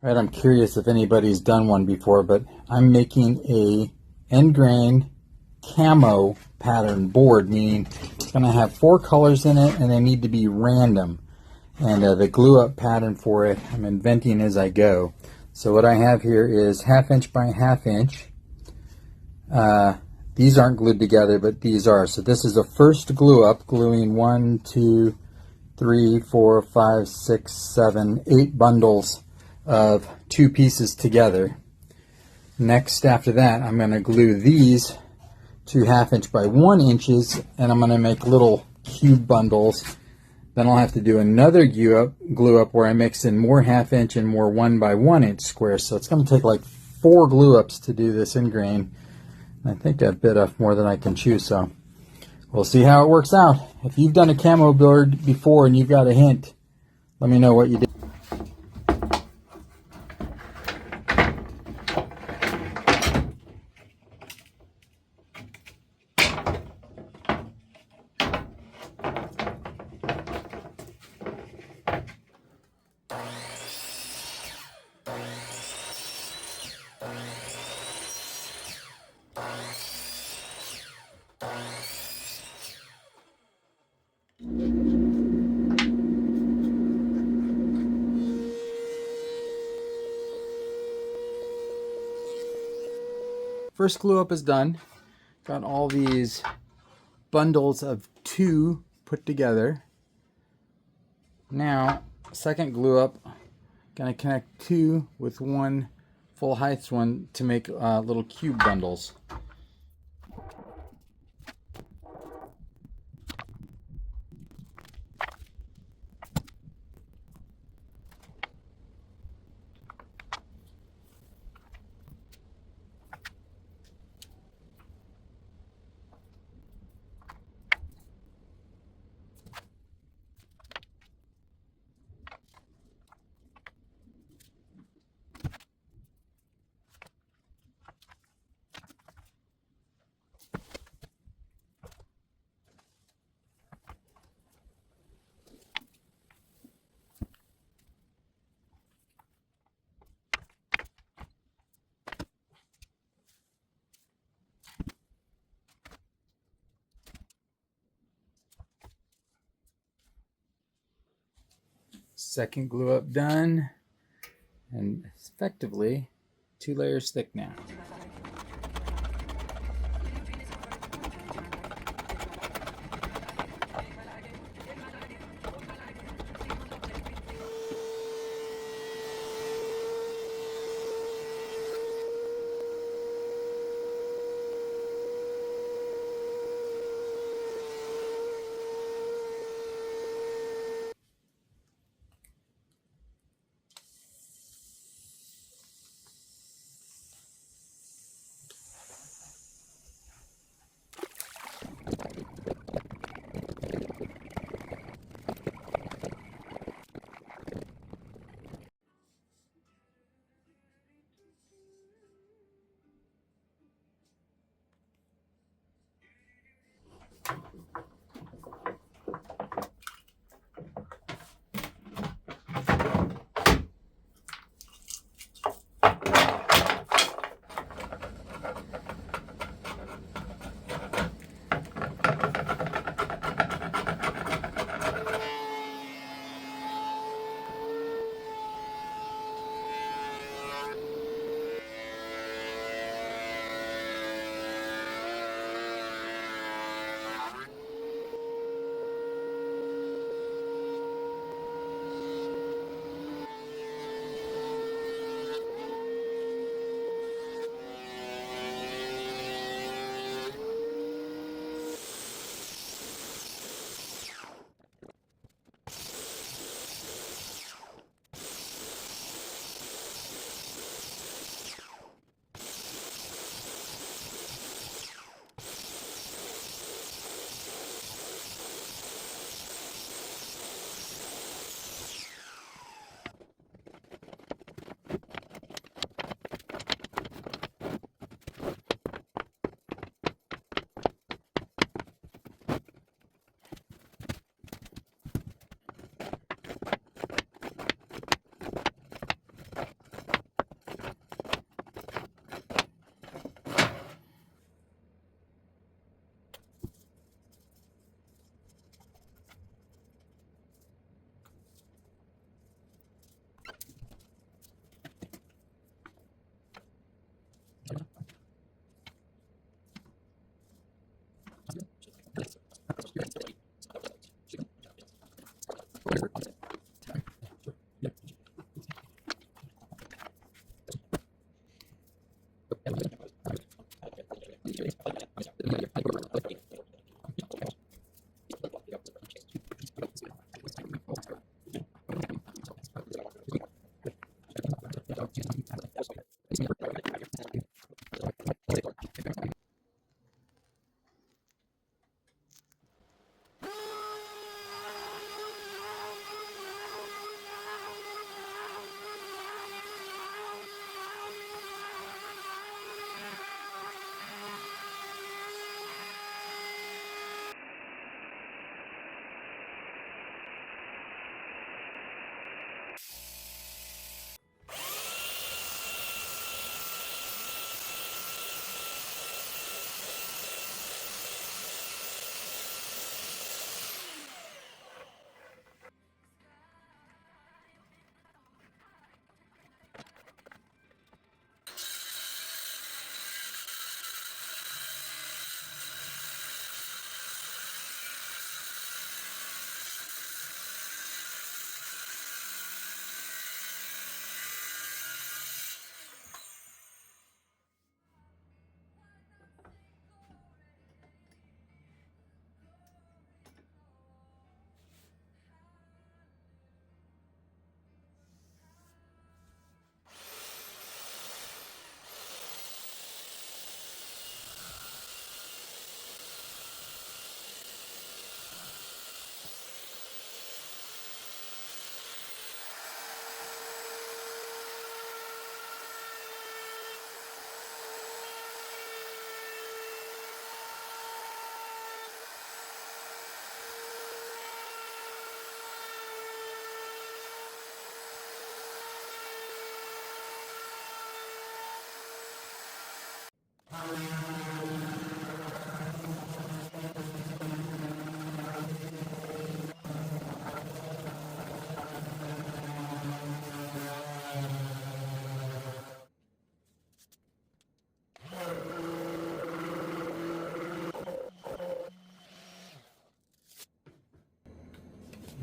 Right, I'm curious if anybody's done one before, but I'm making a end grain camo pattern board, meaning it's going to have 4 colors in it and they need to be random. And the glue up pattern for it, I'm inventing as I go. So what I have here is 1/2 inch by 1/2 inch. These aren't glued together, but these are. So this is the first glue up, gluing 1, 2, 3, 4, 5, 6, 7, 8 bundles of 2 pieces together. Next, after that, I'm going to glue these 2 1/2 inch by 1 inches, and I'm going to make little cube bundles. Then I'll have to do another glue up where I mix in more 1/2 inch and more 1 by 1 inch squares. So it's going to take like 4 glue ups to do this end grain. I think I've bit off more than I can chew, so we'll see how it works out. If you've done a camo board before and you've got a hint, let me know what you did. First glue up is done. Got all these bundles of 2 put together. Now, second glue up, gonna connect 2 with 1 full height one to make little cube bundles. Second glue up done, and effectively 2 layers thick now.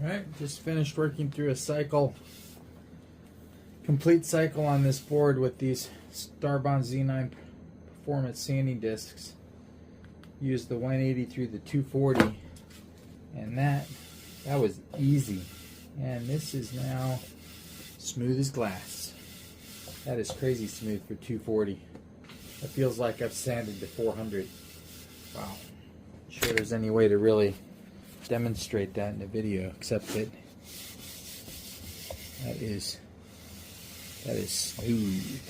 Alright, just finished working through a cycle, complete cycle on this board with these Starbond Z9 Performance sanding discs. Used the 180 through the 240, and that was easy. And this is now smooth as glass. That is crazy smooth for 240. That feels like I've sanded to 400. Wow. Not sure there's any way to really demonstrate that in the video, except that that is smooth.